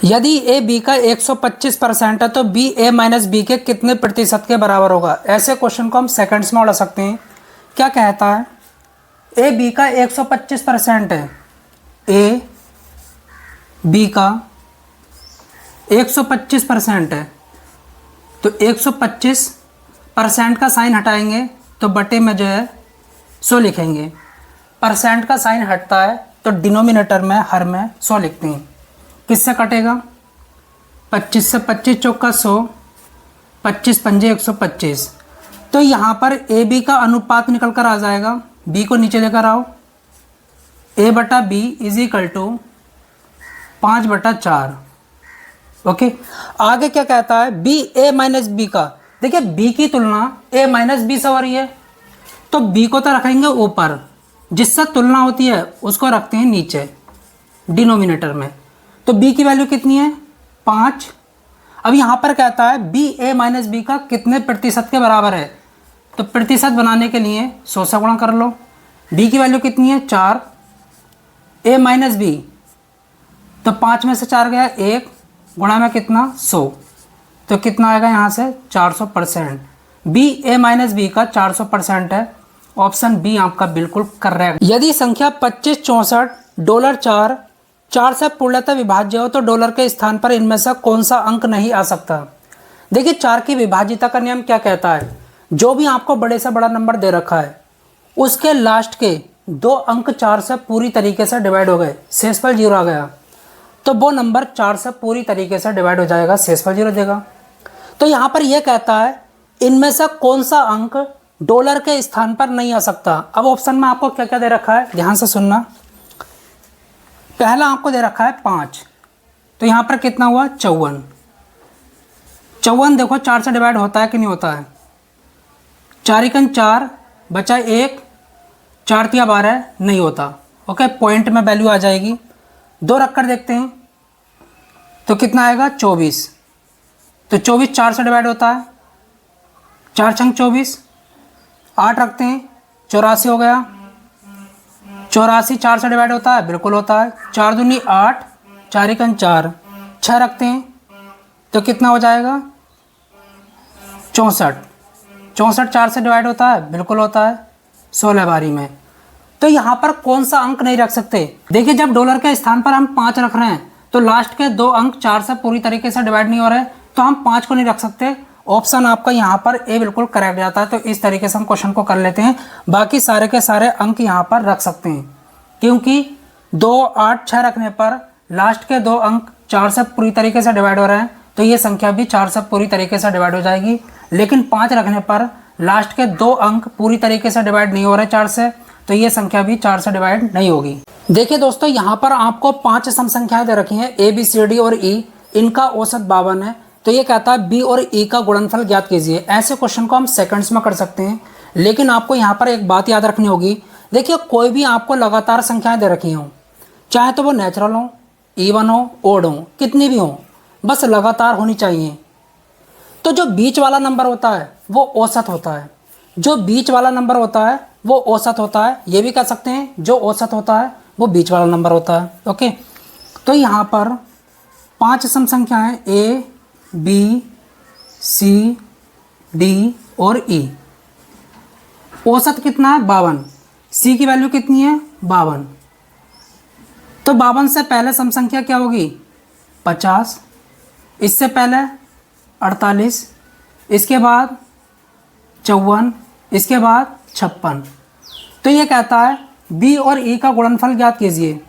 यदि A B का 125% है तो बी ए माइनस बी के कितने प्रतिशत के बराबर होगा। ऐसे क्वेश्चन को हम सेकंड्स में उड़ा सकते हैं। क्या कहता है, ए बी का 125% है, ए बी का 125% है, तो 125% का साइन हटाएंगे तो बटे में जो है 100 लिखेंगे। परसेंट का साइन हटता है तो डिनोमिनेटर में हर में 100 लिखते हैं। किससे कटेगा, 25 से 25 चौका 100, 25 पंजे 125। तो यहाँ पर ए बी का अनुपात निकल कर आ जाएगा, बी को नीचे लेकर आओ, ए बटा B is equal to 5/4। Okay, आगे क्या कहता है, बी ए माइनस बी का, देखिए बी की तुलना ए माइनस बी से हो रही है तो बी को तो रखेंगे ऊपर, जिससे तुलना होती है उसको रखते हैं नीचे डिनोमिनेटर में। तो b की वैल्यू कितनी है, 5। अब यहाँ पर कहता है b a माइनस बी का कितने प्रतिशत के बराबर है, तो प्रतिशत बनाने के लिए 100 से गुणा कर लो। b की वैल्यू कितनी है, 4, a माइनस बी, तो 5 में से 4 गया 1, गुणा में कितना 100, तो कितना आएगा यहाँ से 400%। b a माइनस बी का 400% है, ऑप्शन बी आपका बिल्कुल करेक्ट। यदि संख्या 2564 $4 से पूर्णतः विभाज्य हो तो डॉलर के स्थान पर इनमें से कौन सा अंक नहीं आ सकता। देखिए 4 की विभाज्यता का नियम क्या कहता है, जो भी आपको बड़े से बड़ा नंबर दे रखा है उसके लास्ट के 2 अंक 4 से पूरी तरीके से डिवाइड हो गए, शेषफल 0 आ गया, तो वो नंबर 4 से पूरी तरीके से डिवाइड हो जाएगा, शेषफल 0 देगा। तो यहाँ पर यह कहता है इनमें से कौन सा अंक डॉलर के स्थान पर नहीं आ सकता। अब ऑप्शन में आपको क्या क्या दे रखा है, ध्यान से सुनना। पहला आपको दे रखा है 5, तो यहाँ पर कितना हुआ 54। 54 देखो 4 से डिवाइड होता है कि नहीं होता है, 4 × 4 बचा 1, 4 × 12 नहीं होता। ओके, पॉइंट में वैल्यू आ जाएगी। 2 रख कर देखते हैं तो कितना आएगा 24, तो 24 4 से डिवाइड होता है, 4 × 24, 8 रखते हैं 84 हो गया। 84 4 से डिवाइड होता है, बिल्कुल होता है, 4 दूनी 8, 4 × 4 6 रखते हैं तो कितना हो जाएगा 64। 64 4 से डिवाइड होता है, बिल्कुल होता है, 16 बारी में। तो यहाँ पर कौन सा अंक नहीं रख सकते। देखिए जब डॉलर के स्थान पर हम 5 रख रहे हैं तो लास्ट के 2 अंक 4 से पूरी तरीके से डिवाइड नहीं हो रहे, तो हम 5 को नहीं रख सकते। ऑप्शन आपका यहाँ पर ए बिल्कुल करेक्ट जाता है। तो इस तरीके से हम क्वेश्चन को कर लेते हैं। बाकी सारे के सारे अंक यहाँ पर रख सकते हैं, क्योंकि 2, 8, 6 रखने पर लास्ट के 2 अंक 4 से पूरी तरीके से डिवाइड हो रहे हैं, तो ये संख्या भी 4 से पूरी तरीके से डिवाइड हो जाएगी। लेकिन 5 रखने पर लास्ट के 2 अंक पूरी तरीके से डिवाइड नहीं हो रहे 4 से, तो ये संख्या भी 4 से डिवाइड नहीं होगी। देखिए दोस्तों, यहाँ पर आपको 5 सम संख्याएं दे रखी हैं, ए बी सी डी और ई, इनका औसत 52 है। तो ये कहता है बी और ई का गुणनफल ज्ञात कीजिए। ऐसे क्वेश्चन को हम सेकंड्स में कर सकते हैं, लेकिन आपको यहाँ पर एक बात याद रखनी होगी। देखिए कोई भी आपको लगातार संख्याएं दे रखी हों, चाहे तो वो नेचुरल हो, इवन हो, ओड हो, कितनी भी हो, बस लगातार होनी चाहिए। तो जो बीच वाला नंबर होता है वो औसत होता है, जो बीच वाला नंबर होता है वो औसत होता है। ये भी कह सकते हैं जो औसत होता है वो बीच वाला नंबर होता है। ओके, तो यहाँ पर 5 सम संख्याएं ए बी सी डी और ई। औसत कितना है 52, सी की वैल्यू कितनी है 52, तो 52 से पहले सम संख्या क्या होगी 50, इससे पहले 48, इसके बाद 54, इसके बाद 56। तो ये कहता है बी और ई का गुणनफल ज्ञात कीजिए,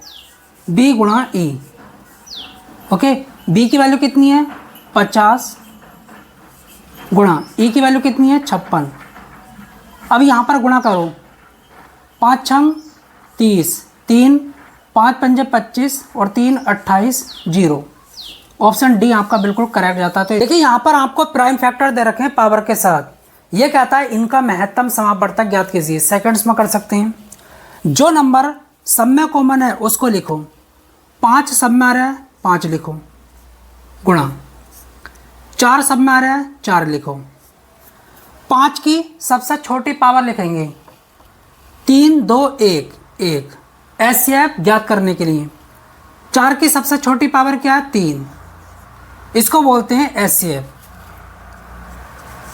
बी गुणा ई। ओके, बी की वैल्यू कितनी है 50 गुणा ई की वैल्यू कितनी है 56। अब यहाँ पर गुणा करो, 5 छंग 30, 3 5 पंजे 25 और 3 28 0। ऑप्शन डी आपका बिल्कुल करेक्ट जाता है। तो देखिए यहाँ पर आपको प्राइम फैक्टर दे रखे हैं पावर के साथ। ये कहता है इनका महत्तम समापवर्तक ज्ञात कीजिए। सेकंड्स में कर सकते हैं। जो नंबर सब में कॉमन है उसको लिखो, 5 सब में आ रहा है 5 लिखो, गुणा 4 सब में आ रहा है 4 लिखो। 5 की सबसे छोटी पावर लिखेंगे 3 2 1 1, एचसीएफ ज्ञात करने के लिए। 4 की सबसे छोटी पावर क्या है 3, इसको बोलते हैं एचसीएफ।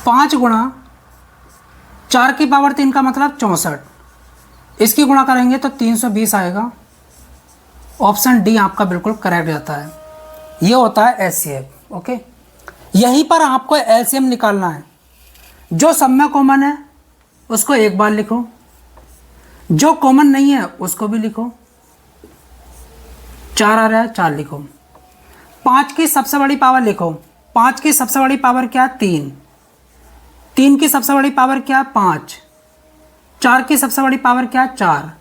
5 गुणा 4 की पावर 3 का मतलब 64, इसकी गुणा करेंगे तो 320 आएगा। ऑप्शन डी आपका बिल्कुल करेक्ट जाता है। ये होता है एचसीएफ। ओके, यहीं पर आपको एलसीएम निकालना है। जो सब में कॉमन है उसको एक बार लिखो, जो कॉमन नहीं है उसको भी लिखो। 4 आ रहा है, 4 लिखो। 5 की सबसे बड़ी पावर लिखो। 5 की सबसे बड़ी पावर क्या? 3। 3 की सबसे बड़ी पावर क्या? 5। 4 की सबसे बड़ी पावर क्या? 4।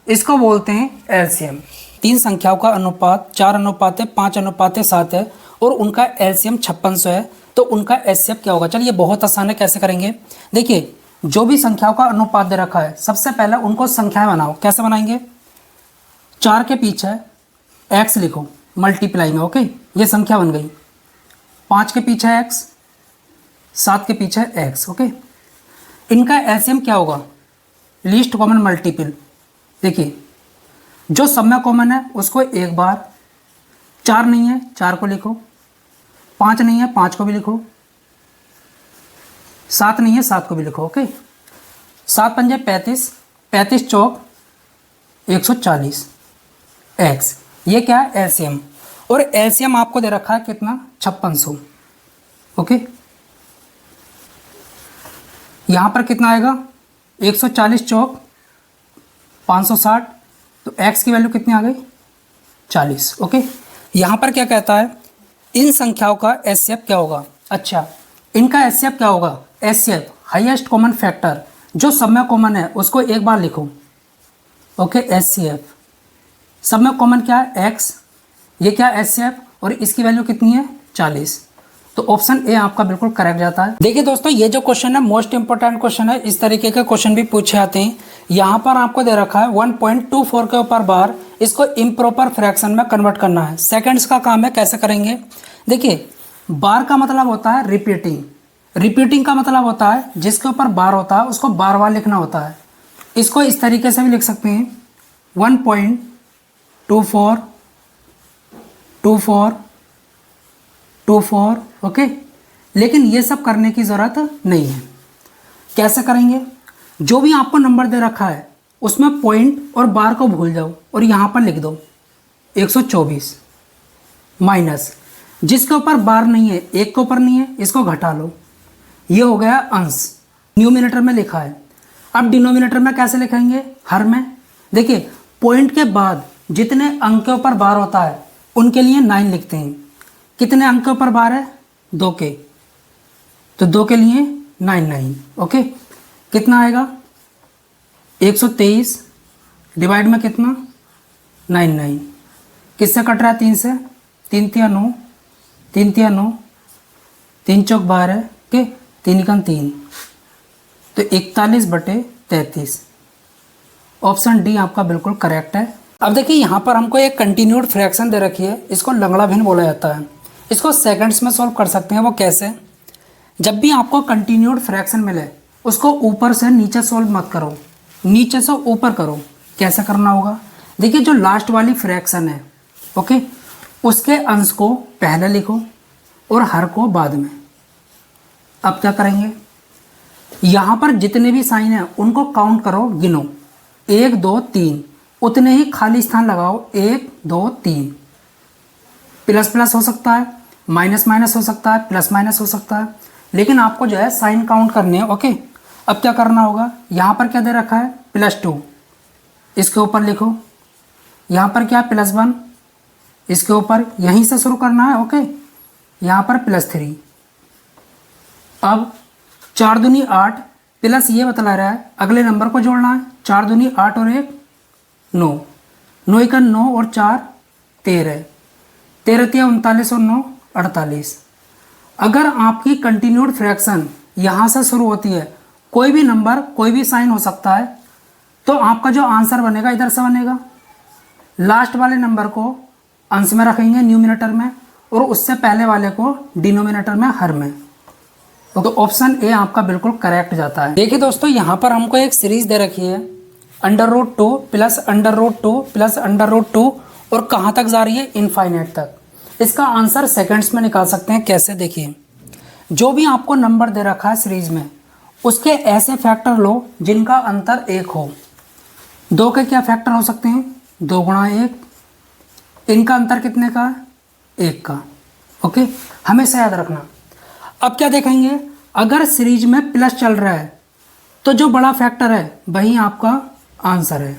इसको बोलते हैं एलसीएम। 3 संख्याओं का अनुपात 4:5:5:7 है और उनका एलसीएम 5600 है, तो उनका एचसीएफ क्या होगा? चलिए बहुत आसान है, कैसे करेंगे? देखिए, जो भी संख्याओं का अनुपात दे रखा है, सबसे पहले उनको संख्याएं बनाओ। कैसे बनाएंगे? 4 के पीछे x लिखो, मल्टीप्लाई में। ओके, ये संख्या बन गई। 5 के पीछे x, 7 के पीछे x। ओके, इनका एलसीएम क्या होगा? Least common multiple. देखिए, जो सब में कॉमन है उसको एक बार, 4 नहीं है 4 को लिखो, 5 नहीं है 5 को भी लिखो, 7 नहीं है 7 को भी लिखो। ओके, 7 पंजे 35, 35 चौक 140 x। ये क्या है? एलसीएम। और एलसीएम आपको दे रखा है कितना? 5600। ओके, यहाँ पर कितना आएगा? 140 चौक 560, तो x की वैल्यू कितनी आ गई? 40। ओके, यहाँ पर क्या कहता है? इन संख्याओं का एचसीएफ क्या होगा? अच्छा, इनका एचसीएफ क्या होगा? एचसीएफ हाईएस्ट कॉमन फैक्टर, जो सब में कॉमन है उसको एक बार लिखो। ओके, एचसीएफ सब में कॉमन क्या है? x। ये क्या? एचसीएफ, और इसकी वैल्यू कितनी है? 40। तो ऑप्शन ए आपका बिल्कुल करेक्ट जाता है। देखिए दोस्तों, ये जो क्वेश्चन है मोस्ट इंपोर्टेंट क्वेश्चन है। इस तरीके के क्वेश्चन भी पूछे आते हैं। यहाँ पर आपको दे रखा है 1.24 के ऊपर बार, इसको इम्प्रॉपर फ्रैक्शन में कन्वर्ट करना है। सेकंड्स का काम है, कैसे करेंगे? देखिए, बार का मतलब होता है रिपीटिंग। रिपीटिंग का मतलब होता है जिसके ऊपर बार होता है उसको बार बार लिखना होता है। इसको इस तरीके से भी लिख सकते हैं, 1.242424। ओके, लेकिन ये सब करने की ज़रूरत नहीं है। कैसे करेंगे? जो भी आपको नंबर दे रखा है उसमें पॉइंट और बार को भूल जाओ और यहाँ पर लिख दो 124 माइनस जिसके ऊपर बार नहीं है, एक के ऊपर नहीं है, इसको घटा लो। ये हो गया अंश, न्यूमिनेटर में लिखा है। अब डिनोमिनेटर में कैसे लिखेंगे? हर में। देखिए, पॉइंट के बाद जितने अंक के ऊपर बार होता है उनके लिए 9 लिखते हैं। कितने अंक के ऊपर बार है? 2 के, तो 2 के लिए 9। ओके, कितना आएगा? 123 डिवाइड में कितना? 9। किससे कट रहा है? 3 से। 3 तिया 9, 3 तिया 9, 3 चौक 12। ओके, 3 का 3, तो 41/33। ऑप्शन डी आपका बिल्कुल करेक्ट है। अब देखिए, यहाँ पर हमको एक कंटिन्यूड फ्रैक्शन दे रखी है, इसको लंगड़ा भिन्न बोला जाता है। इसको सेकंड्स में सॉल्व कर सकते हैं। वो कैसे? जब भी आपको कंटिन्यूड फ्रैक्शन मिले उसको ऊपर से नीचे सॉल्व मत करो, नीचे से ऊपर करो। कैसे करना होगा? देखिए, जो लास्ट वाली फ्रैक्शन है, ओके, उसके अंश को पहले लिखो और हर को बाद में। अब क्या करेंगे? यहाँ पर जितने भी साइन हैं उनको काउंट करो, गिनो। 1 2 3, उतने ही खाली स्थान लगाओ। 1 2 3। प्लस प्लस हो सकता है, माइनस माइनस हो सकता है, प्लस माइनस हो सकता है, लेकिन आपको जो है साइन काउंट करने हैं। ओके, अब क्या करना होगा? यहाँ पर क्या दे रखा है? +2, इसके ऊपर लिखो। यहाँ पर क्या? +1, इसके ऊपर यहीं से शुरू करना है। ओके, यहाँ पर +3। अब 4 दूनी 8 प्लस ये बतला रहा है अगले नंबर को जोड़ना है। 4 दूनी 8 और 1 9, 9 का 9 और 4 13, 13 तिया 39 और 9 48। अगर आपकी कंटिन्यूड फ्रैक्शन यहाँ से शुरू होती है, कोई भी नंबर कोई भी साइन हो सकता है, तो आपका जो आंसर बनेगा इधर से बनेगा। लास्ट वाले नंबर को अंश में रखेंगे न्यूमिनेटर में, और उससे पहले वाले को डिनोमिनेटर में, हर में। तो ऑप्शन ए आपका बिल्कुल करेक्ट जाता है। देखिए दोस्तों, यहाँ पर हमको एक सीरीज दे रखी है, √2 + √2 + √2, और कहाँ तक जा रही है? इनफाइनाइट तक। इसका आंसर सेकंड्स में निकाल सकते हैं। कैसे, देखिए, जो भी आपको नंबर दे रखा है सीरीज में, उसके ऐसे फैक्टर लो जिनका अंतर 1 हो। 2 के क्या फैक्टर हो सकते हैं? 2 गुणा 1, इनका अंतर कितने का? 1 का। ओके, हमेशा याद रखना। अब क्या देखेंगे, अगर सीरीज में प्लस चल रहा है तो जो बड़ा फैक्टर है वही आपका आंसर है,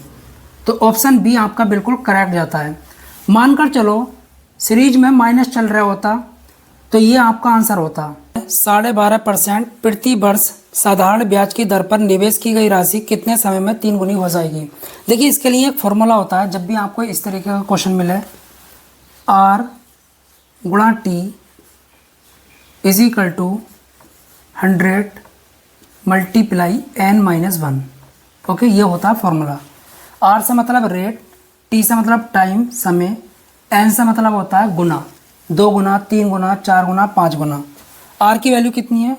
तो ऑप्शन बी आपका बिल्कुल करेक्ट जाता है। मानकर चलो सीरीज में माइनस चल रहा होता तो ये आपका आंसर होता। 12.5% प्रति वर्ष साधारण ब्याज की दर पर निवेश की गई राशि कितने समय में 3 गुनी हो जाएगी। देखिए, इसके लिए एक फॉर्मूला होता है। जब भी आपको इस तरीके का क्वेश्चन मिले, R गुणा T is equal to 100 multiply n-1। Okay, ये होता है फॉर्मूला। R से मतलब रेट, T से मतलब टाइम, समय, n से मतलब होता है गुना, 2 गुना, 3 गुना, 4 गुना, 5 गुना। R की वैल्यू कितनी है?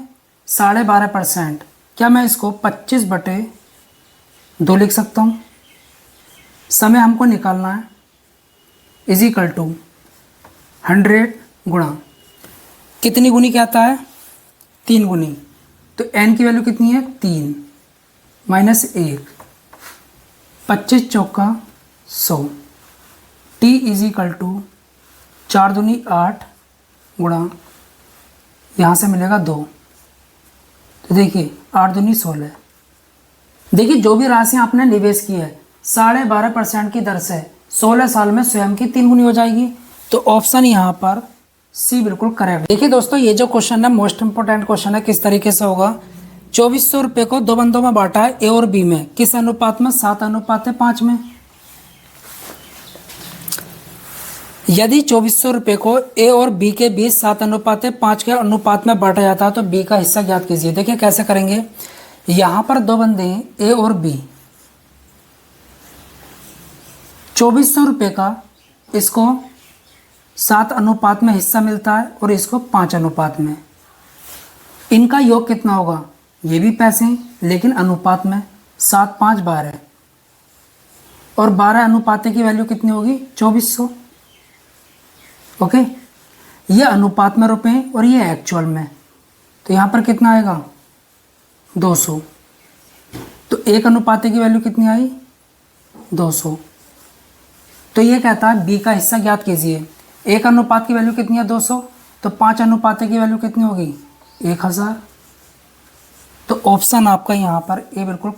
12.5%। क्या मैं इसको 25/2 लिख सकता हूँ? समय हमको निकालना है, इज इक्वल टू 100 गुणा कितनी गुनी कहता है? 3 गुनी। तो n की वैल्यू कितनी है? 3 माइनस 1, 25 चौका 100। T इज इक्वल टू 4 दूनी 8 गुणा, यहाँ से मिलेगा 2। तो देखिए 8 दूनी 16। देखिए, जो भी राशि आपने निवेश की है 12.5% की दर से 16 साल में स्वयं की 3 गुनी हो जाएगी। तो ऑप्शन यहाँ पर सी बिल्कुल करेक्ट। देखिए दोस्तों, ये जो क्वेश्चन है मोस्ट इंपोर्टेंट क्वेश्चन है। किस तरीके से होगा? 2400 रुपये को 2 बंदों में बांटा है, ए और बी में। किस अनुपात में? 7:5 में। यदि 2400 रुपये को ए और बी के बीच 7:5 के अनुपात में बांटा जाता है तो बी का हिस्सा ज्ञात कीजिए। देखिए कैसे करेंगे। यहाँ पर 2 बंदे हैं, ए और बी। 2400 रुपये का इसको 7 अनुपात में हिस्सा मिलता है और इसको 5 अनुपात में। इनका योग कितना होगा? ये भी पैसे हैं लेकिन अनुपात में। 7 5 12 और 12 अनुपात की वैल्यू कितनी होगी? 2400। ओके, ये अनुपात में रुपए हैं और ये एक्चुअल में। तो यहाँ पर कितना आएगा? 200। तो 1 अनुपात की वैल्यू कितनी आई? 200। तो ये कहता है बी का हिस्सा ज्ञात कीजिए। 1 अनुपात की वैल्यू कितनी है? 200। तो 5 अनुपात की वैल्यू कितनी होगी? 1000। तो ऑप्शन आपका यहाँ पर ए बिल्कुल